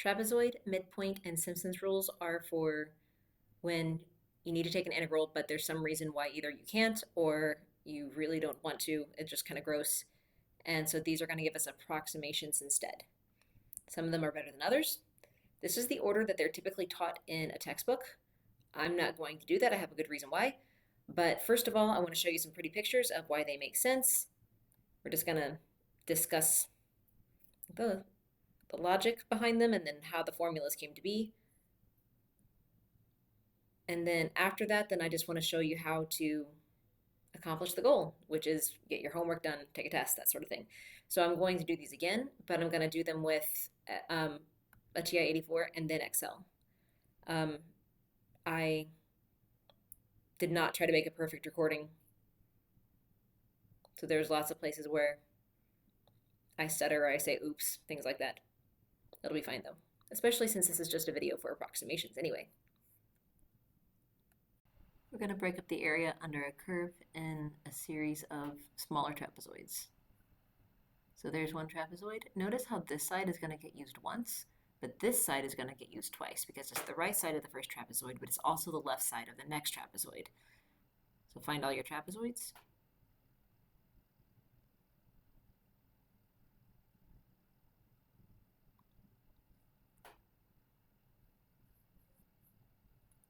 Trapezoid, midpoint, and Simpson's rules are for when you need to take an integral, but there's some reason why either you can't or you really don't want to. It's just kind of gross. And so these are going to give us approximations instead. Some of them are better than others. This is the order that they're typically taught in a textbook. I'm not going to do that. I have a good reason why. But first of all, I want to show you some pretty pictures of why they make sense. We're just going to discuss the logic behind them and then how the formulas came to be. And then after that, then I just want to show you how to accomplish the goal, which is get your homework done, take a test, that sort of thing. So I'm going to do these again, but I'm going to do them with a TI-84 and then Excel. I did not try to make a perfect recording. So there's lots of places where I stutter or I say oops, things like that. It'll be fine though, especially since this is just a video for approximations anyway. We're going to break up the area under a curve in a series of smaller trapezoids. So there's one trapezoid. Notice how this side is going to get used once, but this side is going to get used twice because it's the right side of the first trapezoid, but it's also the left side of the next trapezoid. So find all your trapezoids.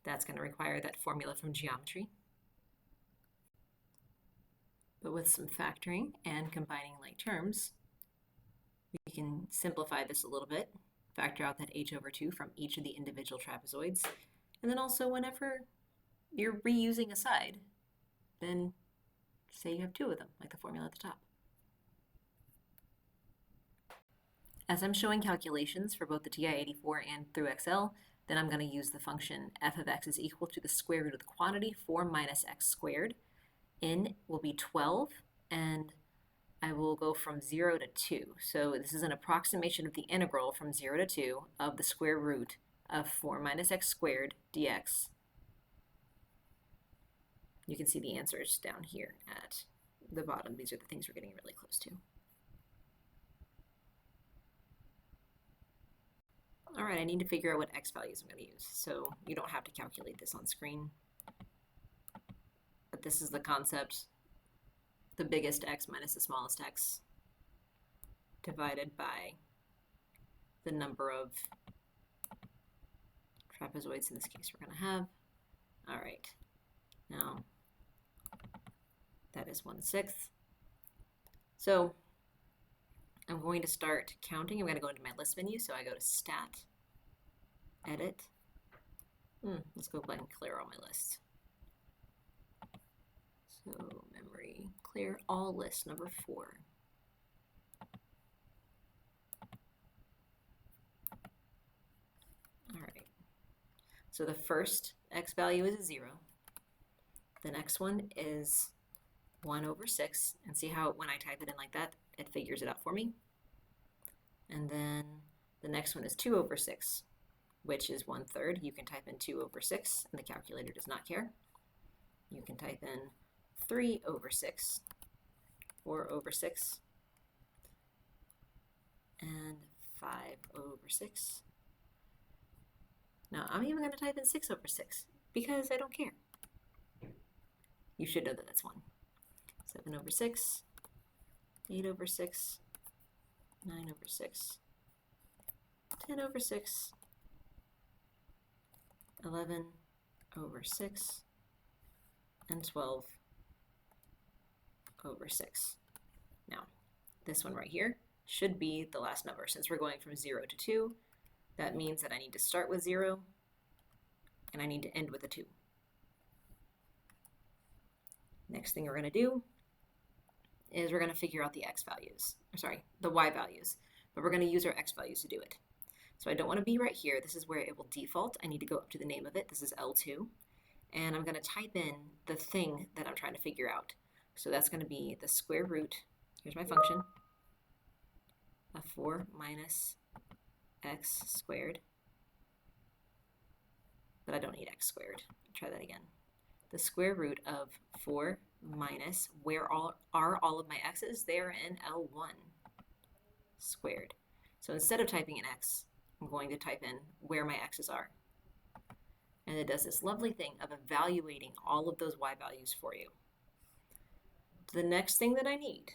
That's going to require that formula from geometry. But with some factoring and combining like terms, we can simplify this a little bit, factor out that h over 2 from each of the individual trapezoids. And then also whenever you're reusing a side, then say you have two of them, like the formula at the top. As I'm showing calculations for both the TI-84 and through Excel, then I'm going to use the function f of x is equal to the square root of the quantity 4 minus x squared. N will be 12, and I will go from 0 to 2. So this is an approximation of the integral from 0 to 2 of the square root of 4 minus x squared dx. You can see the answers down here at the bottom. These are the things we're getting really close to. All right, I need to figure out what x values I'm going to use. So you don't have to calculate this on screen. But this is the concept. The biggest x minus the smallest x divided by the number of trapezoids in this case we're going to have. All right, now that is 1/6. So I'm going to start counting. I'm going to go into my list menu. So I go to Stat, Edit. Let's go ahead and clear all my lists. So memory, clear all lists, number 4. All right. So the first x value is a 0. The next one is 1/6. And see how when I type it in like that, it figures it out for me. And then the next one is 2/6, which is 1/3. You can type in 2/6, and the calculator does not care. You can type in 3/6, 4/6, and 5/6. Now I'm even going to type in 6/6 because I don't care. You should know that that's 1. 7/6, 8/6, 9/6, 10/6, 11/6, and 12/6. Now, this one right here should be the last number. Since we're going from 0 to 2, that means that I need to start with 0 and I need to end with a 2. Next thing we're going to do is we're going to figure out the x values, or sorry, the y values, but we're going to use our x values to do it. So I don't want to be right here. This is where it will default. I need to go up to the name of it. This is L2. And I'm going to type in the thing that I'm trying to figure out. So that's going to be the square root, here's my function, of 4 minus x squared. But I don't need x squared. Try that again. The square root of 4 minus, where are all of my x's? They are in L1 squared. So instead of typing in x, I'm going to type in where my x's are. And it does this lovely thing of evaluating all of those y values for you. The next thing that I need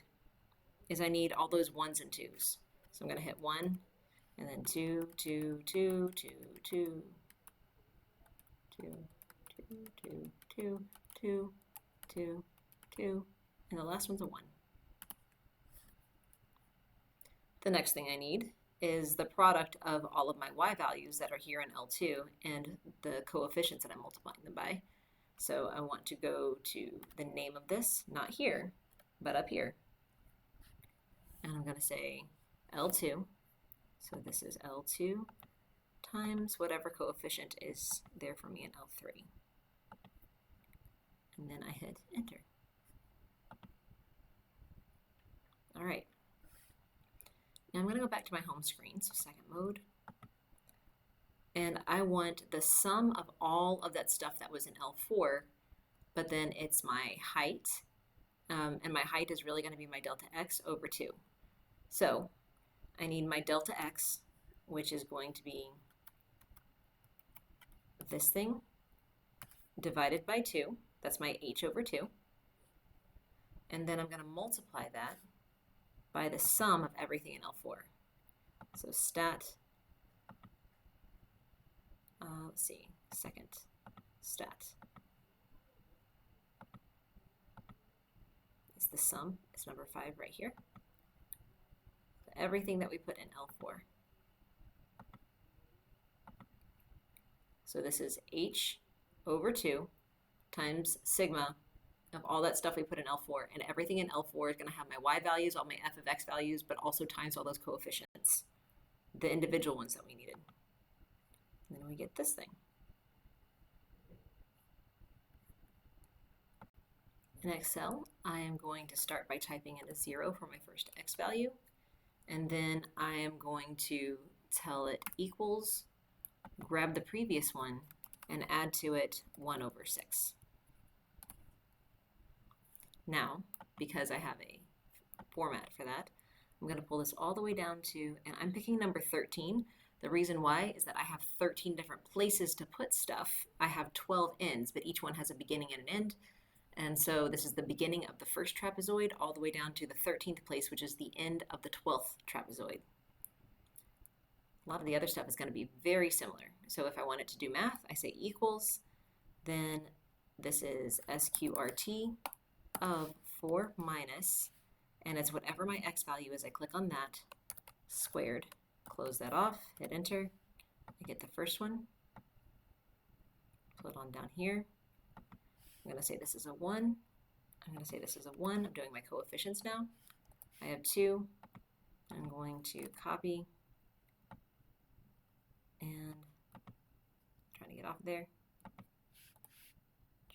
is I need all those 1s and 2s. So I'm going to hit 1, and then 2, 2, 2, 2, 2, 2, 2, 2, 2, 2, 2, 2, and the last one's a 1. The next thing I need is the product of all of my y values that are here in L2 and the coefficients that I'm multiplying them by. So I want to go to the name of this, not here, but up here. And I'm going to say L2. So this is L2 times whatever coefficient is there for me in L3. And then I hit enter. All right. Now I'm going to go back to my home screen, so second mode. And I want the sum of all of that stuff that was in L4, but then it's my height. And my height is really going to be my delta x over 2. So I need my delta x, which is going to be this thing divided by 2. That's my h over 2. And then I'm going to multiply that by the sum of everything in L4. So stat, let's see, second stat is the sum. It's number 5 right here. So everything that we put in L4. So this is h over 2 times sigma of all that stuff we put in L4, and everything in L4 is going to have my y values, all my f of x values, but also times all those coefficients, the individual ones that we needed. And then we get this thing. In Excel, I am going to start by typing in a 0 for my first x value, and then I am going to tell it equals, grab the previous one, and add to it 1 over 6. Now, because I have a format for that, I'm going to pull this all the way down to, and I'm picking number 13. The reason why is that I have 13 different places to put stuff. I have 12 ends, but each one has a beginning and an end. And so this is the beginning of the first trapezoid all the way down to the 13th place, which is the end of the 12th trapezoid. A lot of the other stuff is going to be very similar. So if I wanted to do math, I say equals, then this is SQRT of 4 minus, and it's whatever my x value is. I click on that, squared, close that off, hit enter. I get the first one, put it on down here. I'm going to say this is a 1. I'm going to say this is a 1. I'm doing my coefficients now. I have 2. I'm going to copy and trying to get off there.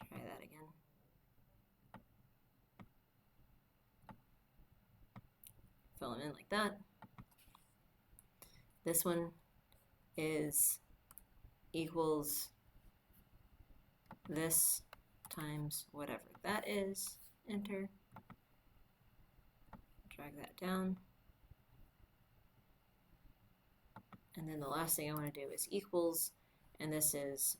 Try that again. Fill them in like that. This one is equals this times whatever that is. Enter. Drag that down. And then the last thing I want to do is equals, and this is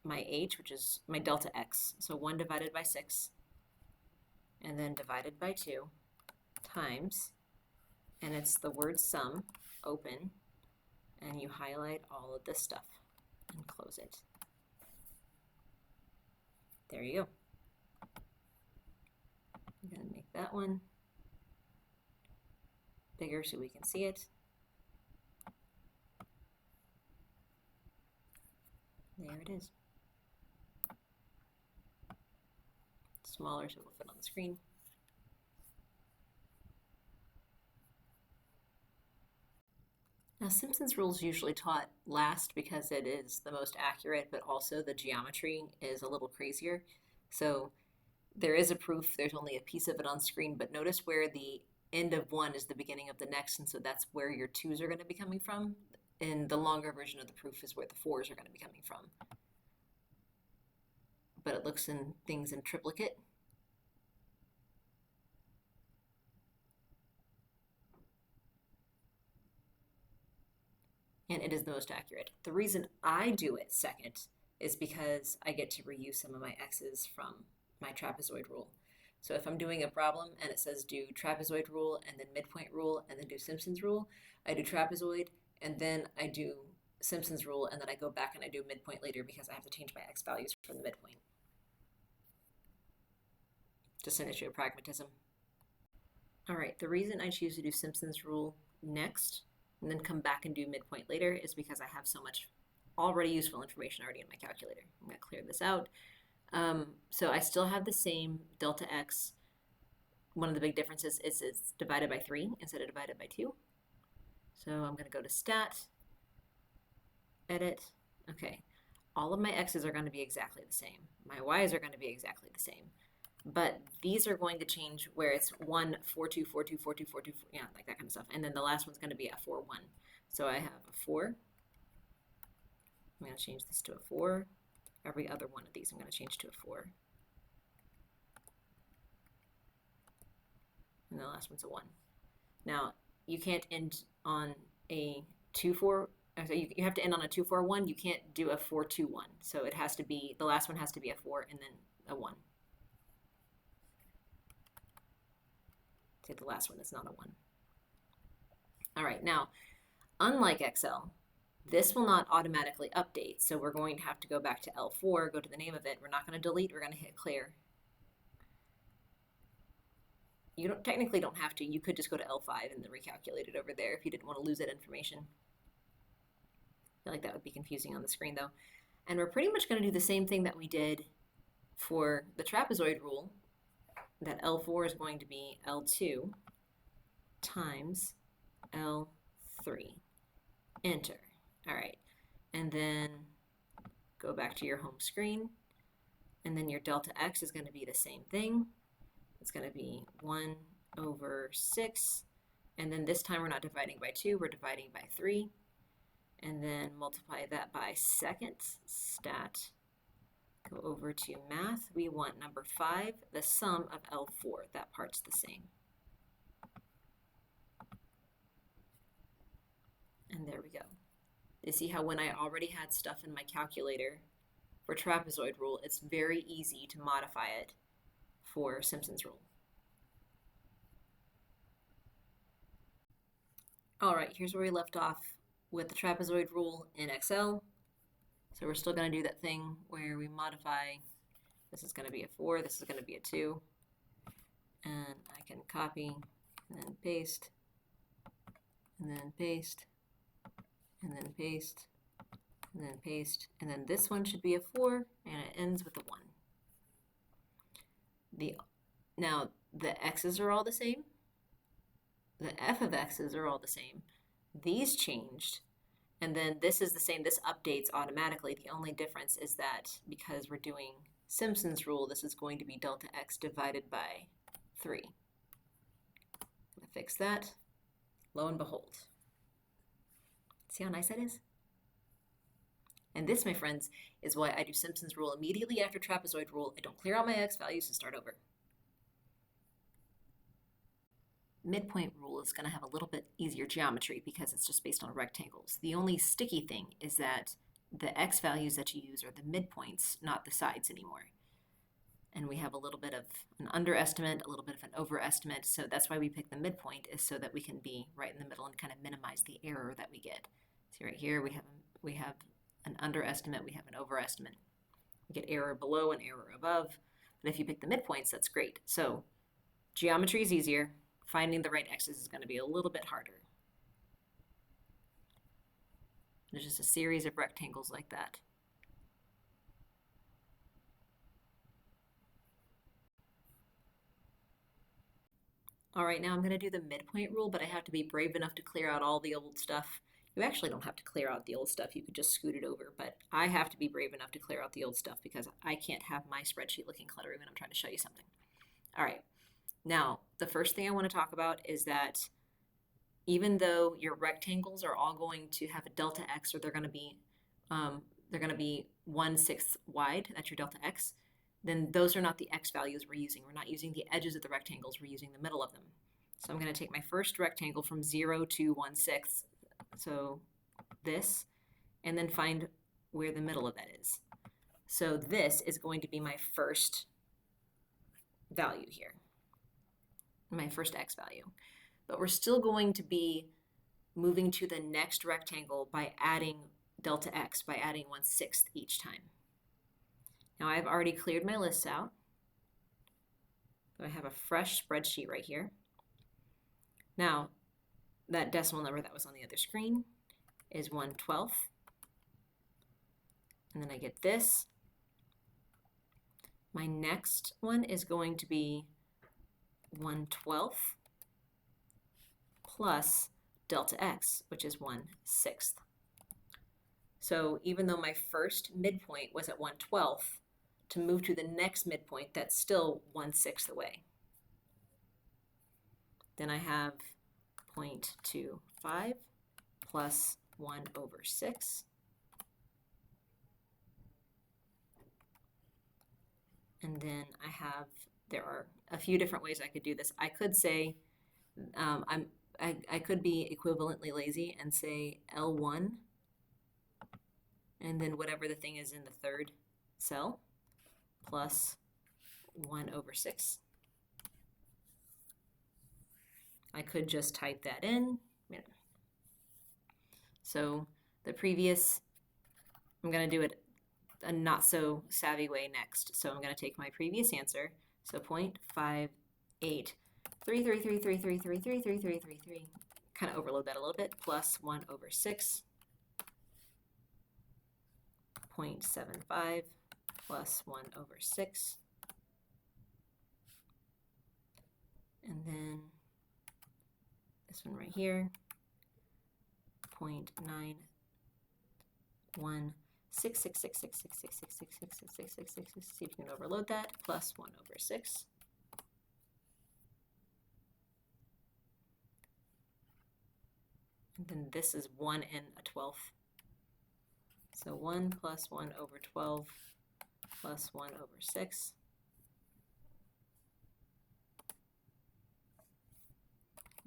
my h, which is my delta x. So 1 divided by 6, and then divided by 2, times, and it's the word sum, open, and you highlight all of this stuff and close it. There you go. I'm going to make that one bigger so we can see it. There it is. Smaller so it'll fit on the screen. Now, Simpson's rule is usually taught last because it is the most accurate, but also the geometry is a little crazier. So there is a proof, there's only a piece of it on screen, but notice where the end of one is the beginning of the next, and so that's where your 2's are going to be coming from. And the longer version of the proof is where the 4's are going to be coming from. But it looks in things in triplicate. and it is the most accurate. The reason I do it second is because I get to reuse some of my x's from my trapezoid rule. So if I'm doing a problem and it says do trapezoid rule and then midpoint rule and then do Simpson's rule, I do trapezoid and then I do Simpson's rule and then I go back and I do midpoint later because I have to change my x values from the midpoint. Just an issue of pragmatism. All right, the reason I choose to do Simpson's rule next and then come back and do midpoint later is because I have so much already useful information already in my calculator. I'm going to clear this out. So I still have the same delta x. One of the big differences is it's divided by 3 instead of divided by 2. So I'm going to go to Stat, Edit. Okay, all of my x's are going to be exactly the same. My y's are going to be exactly the same. But these are going to change where it's 1, 4, 2, 4, 2, 4, 2, 4, 2, 4, yeah, like that kind of stuff. And then the last one's going to be a 4, 1. So I have a 4. I'm going to change this to a 4. Every other one of these I'm going to change to a 4. And the last one's a 1. Now, you can't end on a 2, 4. So you have to end on a 2, 4, 1. You can't do a 4, 2, 1. So it has to be, the last one has to be a 4 and then a 1. Take the last one, it's not a 1. All right, now, unlike Excel, this will not automatically update, so we're going to have to go back to L4, go to the name of it. We're not going to delete, we're going to hit clear. You technically don't have to. You could just go to L5 and then recalculate it over there if you didn't want to lose that information. I feel like that would be confusing on the screen though. And we're pretty much going to do the same thing that we did for the trapezoid rule, that L4 is going to be L2 times L3. Enter. All right, and then go back to your home screen, and then your delta x is going to be the same thing. It's going to be 1 over 6, and then this time we're not dividing by 2, we're dividing by 3, and then multiply that by seconds, stat. Go over to math, we want number 5, the sum of L4, that part's the same. And there we go. You see how when I already had stuff in my calculator for trapezoid rule, it's very easy to modify it for Simpson's rule. All right, here's where we left off with the trapezoid rule in Excel. So we're still going to do that thing where we modify, this is going to be a 4, this is going to be a 2, and I can copy and then paste, and then paste, and then paste, and then paste, and then this one should be a 4, and it ends with a 1. Now, the x's are all the same. The f of x's are all the same. These changed, and then this is the same. This updates automatically. The only difference is that because we're doing Simpson's rule, this is going to be delta x divided by 3. I'm going to fix that. Lo and behold. See how nice that is? And this, my friends, is why I do Simpson's rule immediately after trapezoid rule. I don't clear out my x values and start over. Midpoint rule is going to have a little bit easier geometry because it's just based on rectangles. The only sticky thing is that the x values that you use are the midpoints, not the sides anymore. And we have a little bit of an underestimate, a little bit of an overestimate, so that's why we pick the midpoint, is so that we can be right in the middle and kind of minimize the error that we get. See right here, we have an underestimate, we have an overestimate. We get error below and error above, but if you pick the midpoints, that's great. So geometry is easier. Finding the right x's is going to be a little bit harder. There's just a series of rectangles like that. All right, now I'm going to do the midpoint rule, but I have to be brave enough to clear out all the old stuff. You actually don't have to clear out the old stuff. You could just scoot it over, but I have to be brave enough to clear out the old stuff because I can't have my spreadsheet looking cluttery when I'm trying to show you something. All right. Now, the first thing I want to talk about is that even though your rectangles are all going to have a delta x, or they're going to be 1/6 wide, that's your delta x, then those are not the x values we're using. We're not using the edges of the rectangles, we're using the middle of them. So I'm going to take my first rectangle from 0 to 1/6. So this, and then find where the middle of that is. So this is going to be my first value here, my first x value. But we're still going to be moving to the next rectangle by adding delta x, by adding 1/6 each time. Now I've already cleared my lists out. So I have a fresh spreadsheet right here. Now, that decimal number that was on the other screen is 1/12. And then I get this. My next one is going to be 1/12 plus delta x, which is 1/6. So even though my first midpoint was at 1/12, to move to the next midpoint, that's still 1/6 away. Then I have 0.25 plus 1/6. And then there are a few different ways I could do this. I could say, I could be equivalently lazy and say L1, and then whatever the thing is in the third cell, plus 1/6. I could just type that in. So the previous, I'm going to do it a not so savvy way next. So I'm going to take my previous answer, so 0.583333333333, kind of overload that a little bit, plus 1/6, 0.75 plus 1/6, and then this one right here, 0.916666666666666666. See if you can overload that, plus 1/6. And then this is 1 and a 12th. So 1 plus 1/12 plus 1/6.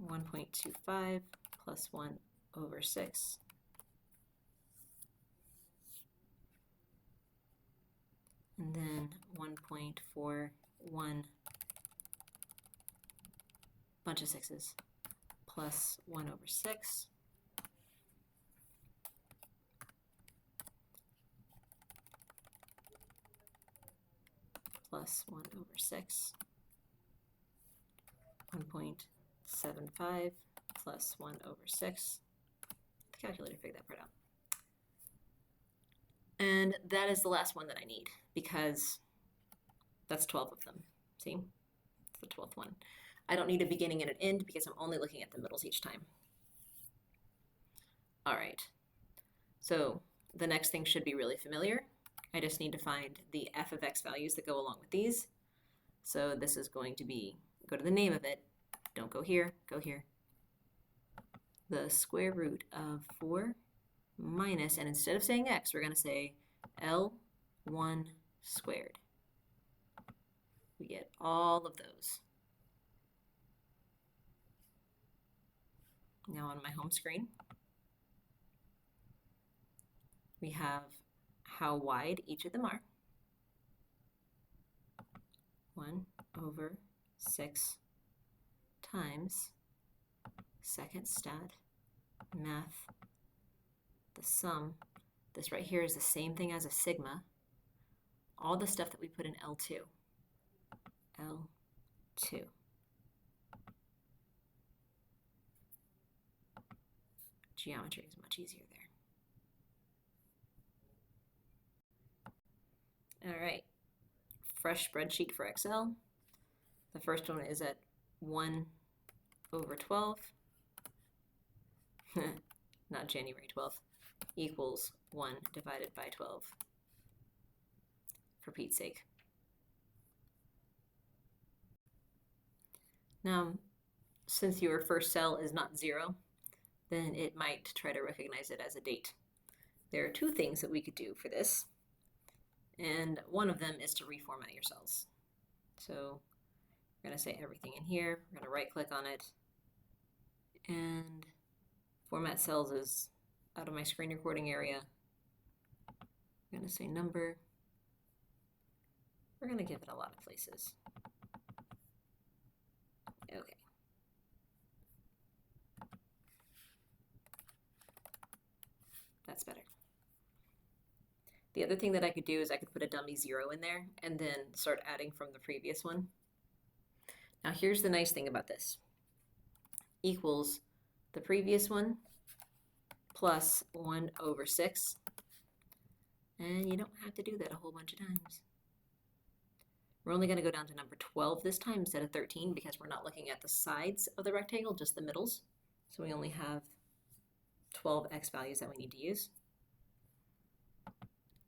$1.25 plus 1/6. And then 1.41, bunch of sixes, plus 1/6. Plus 1/6. 1.75 plus 1/6. The calculator figured that part out. And that is the last one that I need, because that's 12 of them. See? It's the 12th one. I don't need a beginning and an end because I'm only looking at the middles each time. All right. So the next thing should be really familiar. I just need to find the f of x values that go along with these. So this is going to be, go to the name of it. Don't go here, go here. The square root of 4 minus, and instead of saying x, we're going to say L1 squared. We get all of those. Now on my home screen, we have how wide each of them are. 1/6 times second stat math, the sum. This right here is the same thing as a sigma. All the stuff that we put in L2. L2. Geometry is much easier there. All right, fresh spreadsheet for Excel. The first one is at 1/12, not January 12th, equals 1 divided by 12, for Pete's sake. Now, since your first cell is not 0, then it might try to recognize it as a date. There are two things that we could do for this, and one of them is to reformat your cells. So we're going to say everything in here, we're going to right click on it, and format cells is out of my screen recording area. I'm going to say number. We're going to give it a lot of places. Okay. That's better. The other thing that I could do is I could put a dummy 0 in there and then start adding from the previous one. Now here's the nice thing about this. Equals the previous one plus 1/6. And you don't have to do that a whole bunch of times. We're only going to go down to number 12 this time instead of 13 because we're not looking at the sides of the rectangle, just the middles. So we only have 12 x values that we need to use.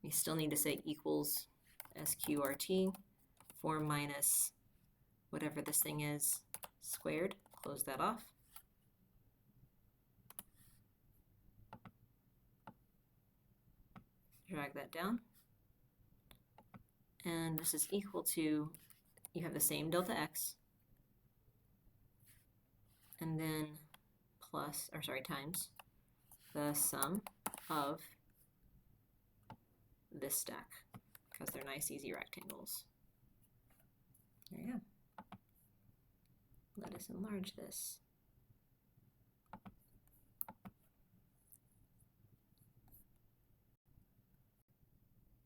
We still need to say equals SQRT 4 minus whatever this thing is squared. Close that off. Drag that down. And this is equal to, you have the same delta x, and then plus, or sorry, times the sum of this stack, because they're nice, easy rectangles. There you go. Let us enlarge this.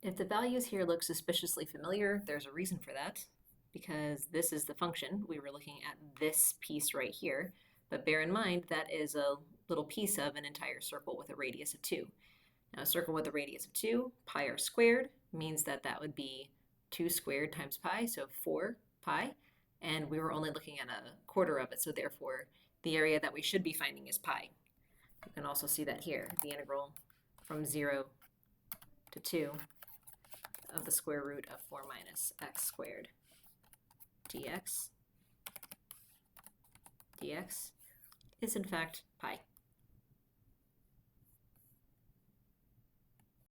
If the values here look suspiciously familiar, there's a reason for that, because this is the function. We were looking at this piece right here, but bear in mind that is a little piece of an entire circle with a radius of 2. Now a circle with a radius of 2, pi r squared, means that that would be 2 squared times pi, so 4 pi, and we were only looking at a quarter of it, so therefore the area that we should be finding is pi. You can also see that here, the integral from 0 to 2 of the square root of 4 minus x squared dx is in fact pi.